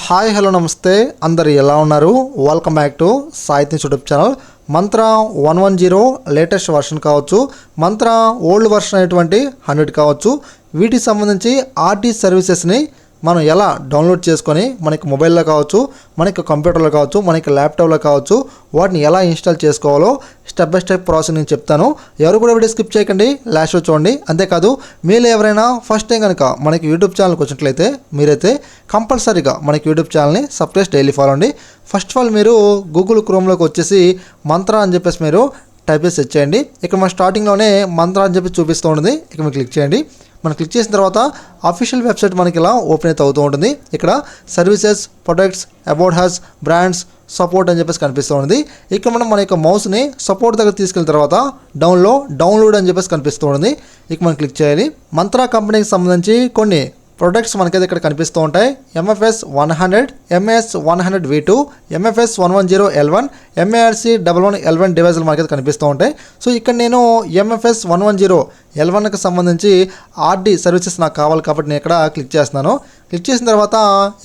Hi hello నమస్తే అందరు ఎలా ఉన్నారు? వెల్కమ్ బ్యాక్ టు సాహిత్య యూట్యూబ్ ఛానల్. మంత్ర 110 లేటెస్ట్ వర్షన్ కావచ్చు, మంత్ర ఓల్డ్ వర్షన్ అయినటువంటి 100 కావచ్చు, వీటికి సంబంధించి ఆర్టీ సర్వీసెస్ని మనం ఎలా డౌన్లోడ్ చేసుకొని మనకి మొబైల్లో కావచ్చు, మనకి కంప్యూటర్లో కావచ్చు, మనకి ల్యాప్టాప్లో కావచ్చు, వాటిని ఎలా ఇన్స్టాల్ చేసుకోవాలో స్టెప్ బై స్టెప్ ప్రాసెస్ నేను చెప్తాను. ఎవరు కూడా వీడియో స్కిప్ చేయకండి, లాస్ట్లో చూడండి. అంతేకాదు మీరు ఎవరైనా ఫస్ట్ టైం కనుక మనకి యూట్యూబ్ ఛానల్కి వచ్చినట్లయితే మీరైతే కంపల్సరీగా మనకి యూట్యూబ్ ఛానల్ని సబ్స్క్రైబ్ డైలీ ఫాలో అండి. ఫస్ట్ ఆఫ్ ఆల్ మీరు గూగుల్ క్రోమ్లోకి వచ్చేసి మంత్ర అని చెప్పేసి మీరు టైప్ చేసి సెర్చ్ చేయండి. ఇక్కడ మన స్టార్టింగ్లోనే మంత్ర అని చెప్పి చూపిస్తూ ఉంటుంది. ఇక్కడ మీరు క్లిక్ చేయండి. మనం క్లిక్ చేసిన తర్వాత అఫీషియల్ వెబ్సైట్ మనకి ఇలా ఓపెన్ అయితే అవుతూ ఉంటుంది. ఇక్కడ services, products, about has, brands, support అని చెప్పేసి కనిపిస్తూ ఉంటుంది. ఇక్కడ మనం మన యొక్క మౌస్ని సపోర్ట్ దగ్గర తీసుకెళ్ళిన తర్వాత డౌన్లోడ్ అని చెప్పేసి కనిపిస్తూ ఉంటుంది. ఇక మనం క్లిక్ చేయాలి. మంత్ర కంపెనీకి సంబంధించి కొన్ని ప్రొడక్ట్స్ మనకైతే ఇక్కడ కనిపిస్తూ ఉంటాయి. MFS 100, MS 100 V2, MFS 110 L1, MARC 11 L1 డివైజులు మనకైతే కనిపిస్తూ ఉంటాయి. సో ఇక్కడ నేను MFS 110 L1కి సంబంధించి ఆర్డీ సర్వీసెస్ నాకు కావాలి కాబట్టి నేను ఇక్కడ క్లిక్ చేస్తున్నాను. క్లిక్ చేసిన తర్వాత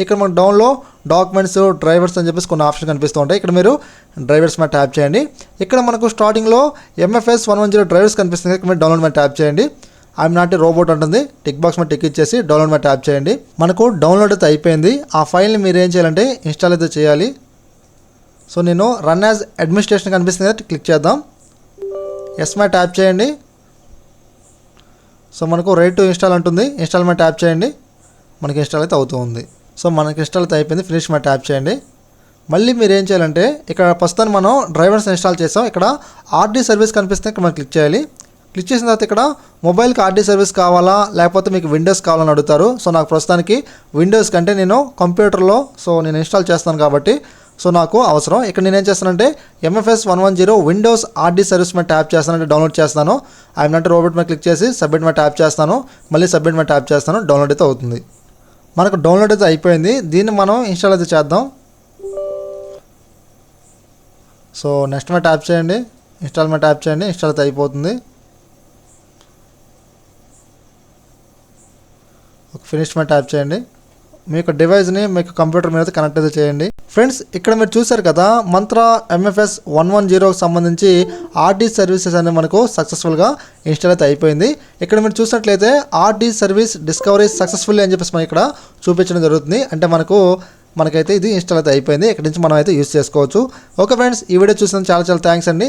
ఇక్కడ మనకు డౌన్లో డాక్యుమెంట్స్, డ్రైవర్స్ అని చెప్పేసి కొన్ని ఆప్షన్ కనిపిస్తూ ఉంటాయి. ఇక్కడ మీరు డ్రైవర్స్ మీద ట్యాప్ చేయండి. ఇక్కడ మనకు స్టార్టింగ్లో MFS 110 డ్రైవర్స్ కనిపిస్తుంది. ఇక్కడ మీరు డౌన్లోడ్ మీద ట్యాప్ చేయండి. ఐఎమ్ నాట్ ఏ రోబోట్ అంటుంది. టిక్ బాక్స్ మీద టిక్ ఇచ్చేసి డౌన్లోడ్ మీద ట్యాప్ చేయండి. మనకు డౌన్లోడ్ అయితే అయిపోయింది. ఆ ఫైల్ని మీరు ఏం చేయాలంటే ఇన్స్టాల్ అయితే చేయాలి. సో నేను రన్ యాజ్ అడ్మినిస్ట్రేషన్ కనిపిస్తుంది కదా, క్లిక్ చేద్దాం. ఎస్ మీద ట్యాప్ చేయండి. సో మనకు రెడీ టు ఇన్స్టాల్ అంటుంది. ఇన్స్టాల్ మీద ట్యాప్ చేయండి. మనకి ఇన్స్టాల్ అయితే అవుతుంది. సో మనకి ఇన్స్టాల్ అయితే అయిపోయింది. ఫినిష్ మీద ట్యాప్ చేయండి. మళ్ళీ మీరు ఏం చేయాలంటే ఇక్కడ ప్రస్తుతాన్ని మనం డ్రైవర్స్ ఇన్స్టాల్ చేసాం. ఇక్కడ ఆర్డీ సర్వీస్ కనిపిస్తే ఇక్కడ మనం క్లిక్ చేయాలి. క్లిక్ చేసిన తర్వాత ఇక్కడ మొబైల్కి ఆర్డీ సర్వీస్ కావాలా లేకపోతే మీకు విండోస్ కావాలని అడుగుతారు. సో నాకు ప్రస్తుతానికి విండోస్ కంటే నేను కంప్యూటర్లో నేను ఇన్స్టాల్ చేస్తాను కాబట్టి నాకు అవసరం. ఇక్కడ నేనేం చేస్తానంటే MFS 110 విండోస్ ఆర్డీ సర్వీస్ మీద ట్యాప్ చేస్తానంటే డౌన్లోడ్ చేస్తాను. ఐఎమ్ నాట్ రోబోట్ మీద క్లిక్ చేసి సబ్మిట్ మీద ట్యాప్ చేస్తాను. మళ్ళీ సబ్మిట్ మీద ట్యాప్ చేస్తాను. డౌన్లోడ్ అయితే అవుతుంది. మనకు డౌన్లోడ్ అయితే అయిపోయింది. దీన్ని మనం ఇన్స్టాల్ అయితే చేద్దాం. సో నెక్స్ట్ మీద ట్యాప్ చేయండి. ఇన్స్టాల్ మీద ట్యాప్ చేయండి. ఇన్స్టాల్ అయితే అయిపోతుంది. ఫినిష్ మీద ట్యాప్ చేయండి. మీ యొక్క డివైస్ని మీకు కంప్యూటర్ మీద కనెక్ట్ అయితే చేయండి. ఫ్రెండ్స్ ఇక్కడ మీరు చూసారు కదా, మంత్ర MFS 110కి సంబంధించి ఆర్డీ సర్వీసెస్ అనేది మనకు సక్సెస్ఫుల్గా ఇన్స్టాల్ అయితే అయిపోయింది. ఇక్కడ మీరు చూసినట్లయితే ఆర్డీ సర్వీస్ డిస్కవరీ సక్సెస్ఫుల్లీ అని చెప్పేసి మనకి ఇక్కడ చూపించడం జరుగుతుంది. అంటే మనకైతే ఇది ఇన్స్టాల్ అయితే అయిపోయింది. ఇక్కడ నుంచి మనం అయితే యూస్ చేసుకోవచ్చు. ఓకే ఫ్రెండ్స్, ఈ వీడియో చూసినందుకు చాలా థ్యాంక్స్ అండి.